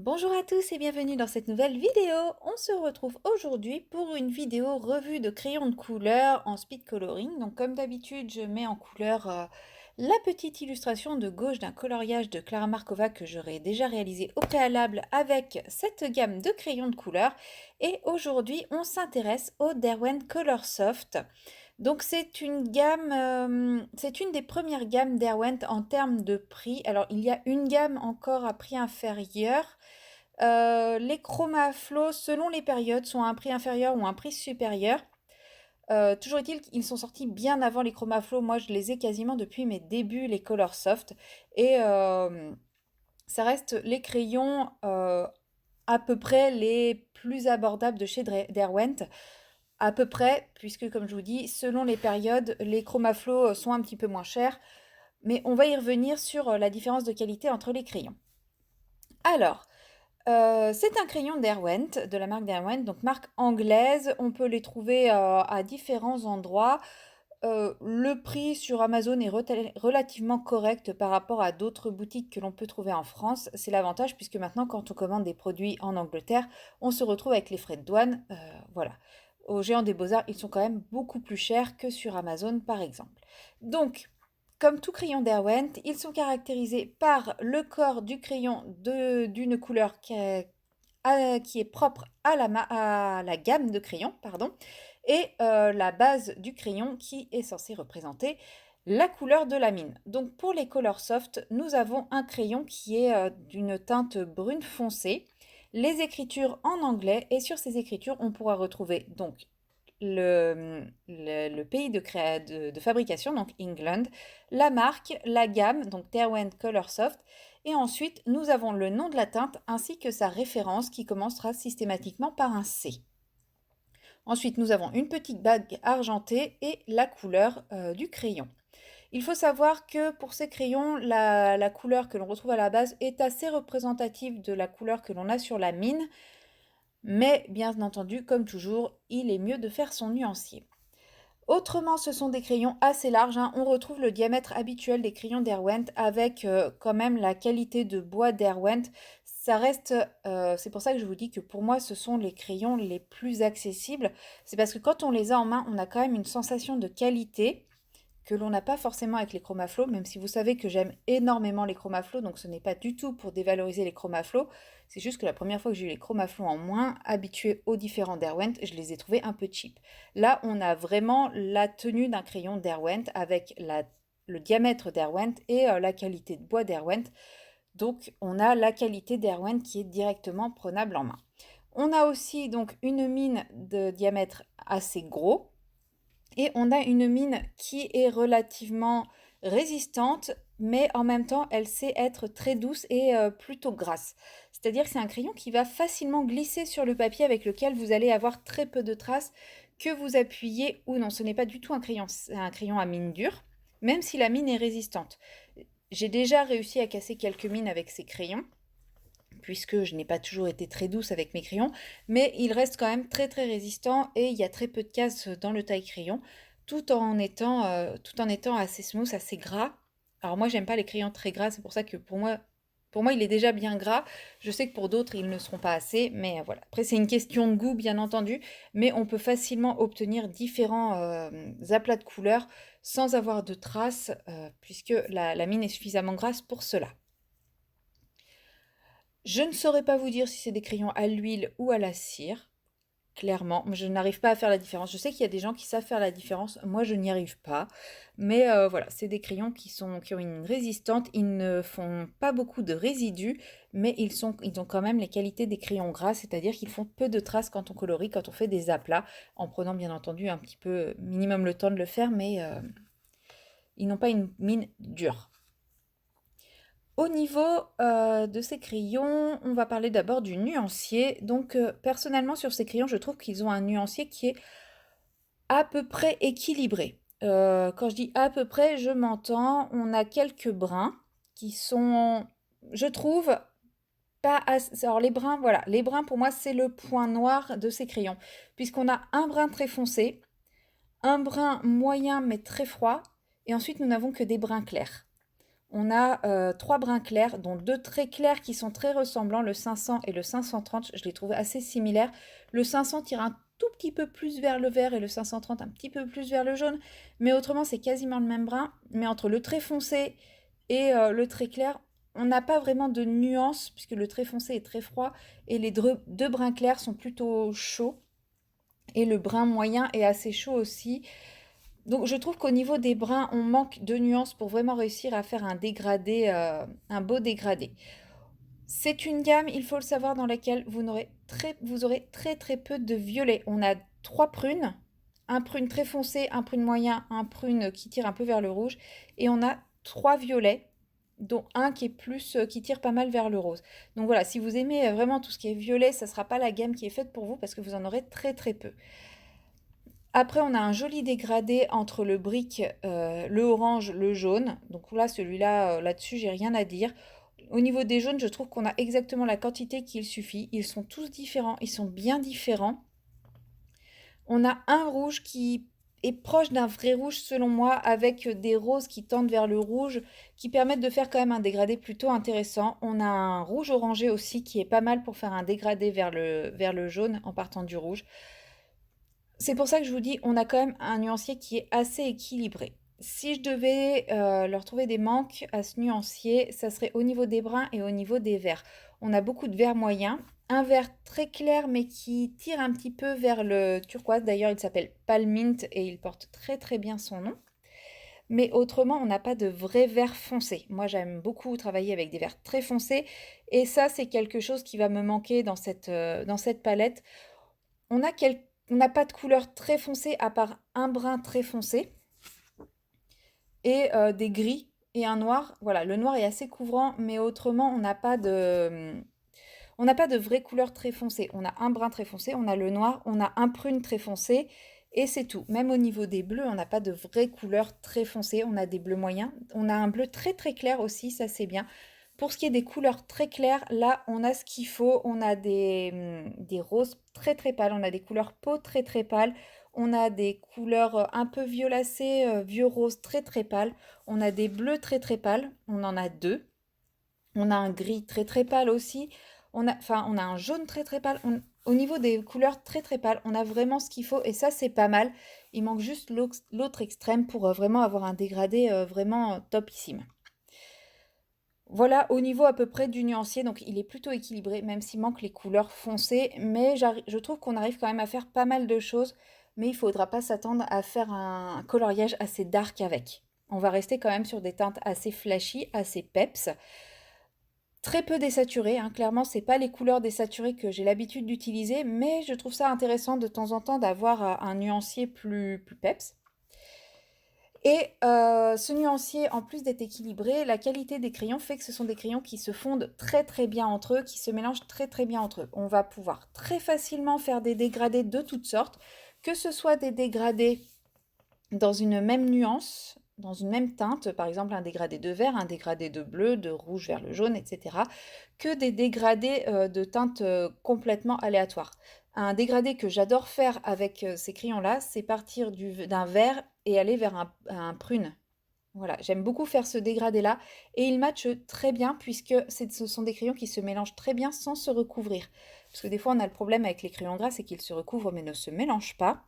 Bonjour à tous et bienvenue dans cette nouvelle vidéo. On se retrouve aujourd'hui pour une vidéo revue de crayons de couleur en speed coloring. Donc comme d'habitude, je mets en couleur la petite illustration de gauche d'un coloriage de Clara Markova que j'aurais déjà réalisé au préalable avec cette gamme de crayons de couleur. Et aujourd'hui, on s'intéresse au Derwent Color Soft. Donc c'est une gamme, c'est une des premières gammes Derwent en termes de prix. Alors il y a une gamme encore à prix inférieur. Les Chromaflow, selon les périodes, sont à un prix inférieur ou un prix supérieur. Toujours est-il qu'ils sont sortis bien avant les Chromaflow. Moi, je les ai quasiment depuis mes débuts, les Color Soft. Et ça reste les crayons à peu près les plus abordables de chez Derwent. À peu près, puisque comme je vous dis, selon les périodes, les Chromaflow sont un petit peu moins chers. Mais on va y revenir sur la différence de qualité entre les crayons. Alors, c'est un crayon Derwent, de la marque Derwent, donc marque anglaise. On peut les trouver à différents endroits. Le prix sur Amazon est relativement correct par rapport à d'autres boutiques que l'on peut trouver en France. C'est l'avantage puisque maintenant, quand on commande des produits en Angleterre, on se retrouve avec les frais de douane. Voilà. Au Géant des Beaux-Arts, ils sont quand même beaucoup plus chers que sur Amazon, par exemple. Donc, comme tout crayon Derwent, ils sont caractérisés par le corps du crayon d'une couleur qui est propre à la gamme de crayons, pardon, et la base du crayon qui est censée représenter la couleur de la mine. Donc pour les Color Soft, nous avons un crayon qui est d'une teinte brune foncée, les écritures en anglais, et sur ces écritures, on pourra retrouver donc le pays de fabrication, donc England, la marque, la gamme, donc Derwent Color Soft, et ensuite nous avons le nom de la teinte ainsi que sa référence qui commencera systématiquement par un C. Ensuite, nous avons une petite bague argentée et la couleur du crayon. Il faut savoir que pour ces crayons, la couleur que l'on retrouve à la base est assez représentative de la couleur que l'on a sur la mine, mais bien entendu, comme toujours, il est mieux de faire son nuancier. Autrement, ce sont des crayons assez larges, hein. On retrouve le diamètre habituel des crayons Derwent avec quand même la qualité de bois Derwent. Ça reste, c'est pour ça que je vous dis que pour moi, ce sont les crayons les plus accessibles. C'est parce que quand on les a en main, on a quand même une sensation de qualité que l'on n'a pas forcément avec les chromaflows, même si vous savez que j'aime énormément les chromaflows, donc ce n'est pas du tout pour dévaloriser les chromaflows, c'est juste que la première fois que j'ai eu les chromaflows en moins, habitués aux différents Derwent, je les ai trouvés un peu cheap. Là, on a vraiment la tenue d'un crayon Derwent avec le diamètre Derwent et la qualité de bois Derwent, donc on a la qualité Derwent qui est directement prenable en main. On a aussi donc une mine de diamètre assez gros, et on a une mine qui est relativement résistante, mais en même temps, elle sait être très douce et plutôt grasse. C'est-à-dire que c'est un crayon qui va facilement glisser sur le papier avec lequel vous allez avoir très peu de traces que vous appuyez ou non. Ce n'est pas du tout un crayon, c'est un crayon à mine dure, même si la mine est résistante. J'ai déjà réussi à casser quelques mines avec ces crayons puisque je n'ai pas toujours été très douce avec mes crayons, mais il reste quand même très très résistant et il y a très peu de cases dans le taille-crayon, tout en étant assez smooth, assez gras. Alors moi j'aime pas les crayons très gras, c'est pour ça que pour moi il est déjà bien gras. Je sais que pour d'autres ils ne seront pas assez, mais voilà. Après c'est une question de goût bien entendu, mais on peut facilement obtenir différents aplats de couleurs sans avoir de traces, puisque la mine est suffisamment grasse pour cela. Je ne saurais pas vous dire si c'est des crayons à l'huile ou à la cire, clairement. Je n'arrive pas à faire la différence. Je sais qu'il y a des gens qui savent faire la différence. Moi, je n'y arrive pas. Mais voilà, c'est des crayons qui ont une résistante. Ils ne font pas beaucoup de résidus, mais ils ont quand même les qualités des crayons gras, c'est-à-dire qu'ils font peu de traces quand on colorie, quand on fait des aplats, en prenant bien entendu un petit peu minimum le temps de le faire, mais ils n'ont pas une mine dure. Au niveau de ces crayons, on va parler d'abord du nuancier. Donc personnellement sur ces crayons, je trouve qu'ils ont un nuancier qui est à peu près équilibré. Quand je dis à peu près, je m'entends, on a quelques brins qui sont, je trouve, pas assez... Alors les brins, voilà, les brins pour moi c'est le point noir de ces crayons, puisqu'on a un brin très foncé, un brin moyen mais très froid, et ensuite nous n'avons que des brins clairs. On a 3 brins clairs, dont 2 très clairs qui sont très ressemblants, le 500 et le 530. Je les trouve assez similaires. Le 500 tire un tout petit peu plus vers le vert et le 530 un petit peu plus vers le jaune. Mais autrement, c'est quasiment le même brin. Mais entre le très foncé et le très clair, on n'a pas vraiment de nuance, puisque le très foncé est très froid et les deux brins clairs sont plutôt chauds. Et le brun moyen est assez chaud aussi. Donc je trouve qu'au niveau des brins, on manque de nuances pour vraiment réussir à faire un dégradé, un beau dégradé. C'est une gamme, il faut le savoir, dans laquelle vous aurez très très peu de violet. On a trois prunes, un prune très foncé, un prune moyen, un prune qui tire un peu vers le rouge, et on a trois violets, dont un qui est plus, qui tire pas mal vers le rose. Donc voilà, si vous aimez vraiment tout ce qui est violet, ça sera pas la gamme qui est faite pour vous parce que vous en aurez très très peu. Après, on a un joli dégradé entre le brick, le orange, le jaune. Donc là, celui-là, là-dessus, j'ai rien à dire. Au niveau des jaunes, je trouve qu'on a exactement la quantité qu'il suffit. Ils sont tous différents, ils sont bien différents. On a un rouge qui est proche d'un vrai rouge selon moi, avec des roses qui tendent vers le rouge, qui permettent de faire quand même un dégradé plutôt intéressant. On a un rouge orangé aussi qui est pas mal pour faire un dégradé vers le jaune en partant du rouge. C'est pour ça que je vous dis, on a quand même un nuancier qui est assez équilibré. Si je devais leur trouver des manques à ce nuancier, ça serait au niveau des bruns et au niveau des verts. On a beaucoup de verts moyens, un vert très clair mais qui tire un petit peu vers le turquoise. D'ailleurs, il s'appelle Palmint et il porte très très bien son nom. Mais autrement, on n'a pas de vrai vert foncé. Moi, j'aime beaucoup travailler avec des verts très foncés et ça, c'est quelque chose qui va me manquer dans cette palette. On a quel- on n'a pas de couleur très foncée à part un brun très foncé et des gris et un noir. Voilà, le noir est assez couvrant, mais autrement, on n'a pas de vraie couleur très foncée. On a un brun très foncé, on a le noir, on a un prune très foncé et c'est tout. Même au niveau des bleus, on n'a pas de vraie couleur très foncée. On a des bleus moyens. On a un bleu très très clair aussi, ça c'est bien. Pour ce qui est des couleurs très claires, là, on a ce qu'il faut. On a des roses très très pâles, on a des couleurs peau très très pâles, on a des couleurs un peu violacées, vieux rose très très pâles, on a des bleus très très pâles, on en a deux. On a un gris très très pâle aussi. On a un jaune très très pâle. Au niveau des couleurs très très pâles, on a vraiment ce qu'il faut et ça c'est pas mal. Il manque juste l'autre extrême pour vraiment avoir un dégradé vraiment topissime. Voilà au niveau à peu près du nuancier, donc il est plutôt équilibré, même s'il manque les couleurs foncées, mais je trouve qu'on arrive quand même à faire pas mal de choses, mais il faudra pas s'attendre à faire un coloriage assez dark avec. On va rester quand même sur des teintes assez flashy, assez peps. Très peu désaturé, hein. Clairement, c'est pas les couleurs désaturées que j'ai l'habitude d'utiliser, mais je trouve ça intéressant de temps en temps d'avoir un nuancier plus peps. Et ce nuancier, en plus d'être équilibré, la qualité des crayons fait que ce sont des crayons qui se fondent très très bien entre eux, qui se mélangent très très bien entre eux. On va pouvoir très facilement faire des dégradés de toutes sortes, que ce soit des dégradés dans une même nuance, dans une même teinte, par exemple un dégradé de vert, un dégradé de bleu, de rouge vers le jaune, etc., que des dégradés de teintes complètement aléatoires. Un dégradé que j'adore faire avec ces crayons-là, c'est partir d'un vert et aller vers un prune. Voilà, j'aime beaucoup faire ce dégradé-là et il matche très bien puisque ce sont des crayons qui se mélangent très bien sans se recouvrir. Parce que des fois on a le problème avec les crayons gras, c'est qu'ils se recouvrent mais ne se mélangent pas.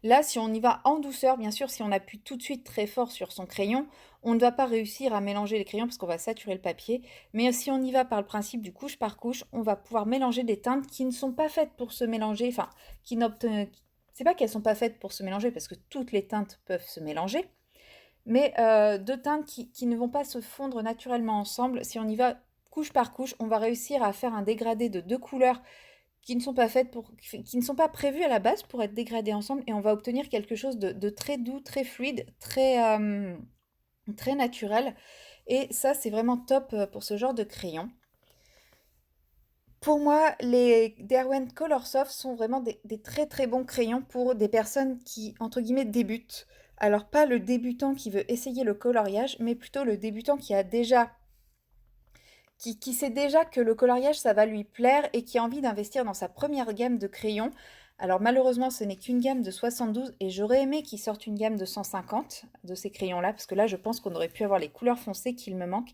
Là, si on y va en douceur, bien sûr, si on appuie tout de suite très fort sur son crayon, on ne va pas réussir à mélanger les crayons parce qu'on va saturer le papier. Mais si on y va par le principe du couche par couche, on va pouvoir mélanger des teintes qui ne sont pas faites pour se mélanger. Enfin, qui n'obtiennent... C'est pas qu'elles sont pas faites pour se mélanger parce que toutes les teintes peuvent se mélanger, mais deux teintes qui ne vont pas se fondre naturellement ensemble. Si on y va couche par couche, on va réussir à faire un dégradé de deux couleurs qui ne sont pas faites pour, qui ne sont pas prévues à la base pour être dégradées ensemble et on va obtenir quelque chose de très doux, très fluide, très naturel. Et ça, c'est vraiment top pour ce genre de crayon. Pour moi, les Derwent Colorsoft sont vraiment des très très bons crayons pour des personnes qui, entre guillemets, débutent. Alors pas le débutant qui veut essayer le coloriage, mais plutôt le débutant qui sait déjà que le coloriage ça va lui plaire et qui a envie d'investir dans sa première gamme de crayons Alors malheureusement, ce n'est qu'une gamme de 72 et j'aurais aimé qu'ils sortent une gamme de 150 de ces crayons-là, parce que là, je pense qu'on aurait pu avoir les couleurs foncées qu'il me manque.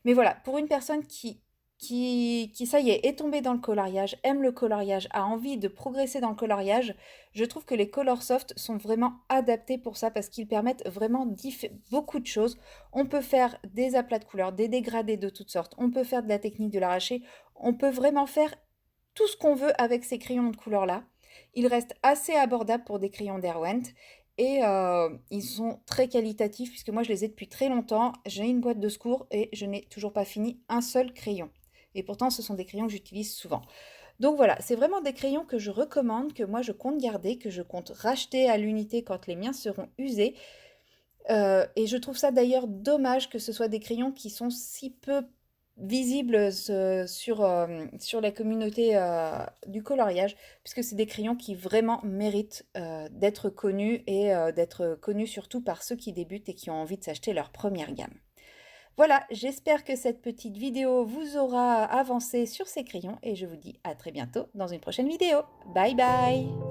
Mais voilà, pour une personne qui ça y est tombée dans le coloriage, aime le coloriage, a envie de progresser dans le coloriage, je trouve que les Color Soft sont vraiment adaptés pour ça parce qu'ils permettent vraiment beaucoup de choses. On peut faire des aplats de couleurs, des dégradés de toutes sortes, on peut faire de la technique de l'arraché, on peut vraiment faire tout ce qu'on veut avec ces crayons de couleur-là. Ils restent assez abordables pour des crayons Derwent et ils sont très qualitatifs puisque moi je les ai depuis très longtemps. J'ai une boîte de secours et je n'ai toujours pas fini un seul crayon. Et pourtant, ce sont des crayons que j'utilise souvent. Donc voilà, c'est vraiment des crayons que je recommande, que moi je compte garder, que je compte racheter à l'unité quand les miens seront usés. Et je trouve ça d'ailleurs dommage que ce soit des crayons qui sont si peu visibles sur la communauté du coloriage, puisque c'est des crayons qui vraiment méritent d'être connus et d'être connus surtout par ceux qui débutent et qui ont envie de s'acheter leur première gamme. Voilà, j'espère que cette petite vidéo vous aura avancé sur ces crayons et je vous dis à très bientôt dans une prochaine vidéo. Bye bye!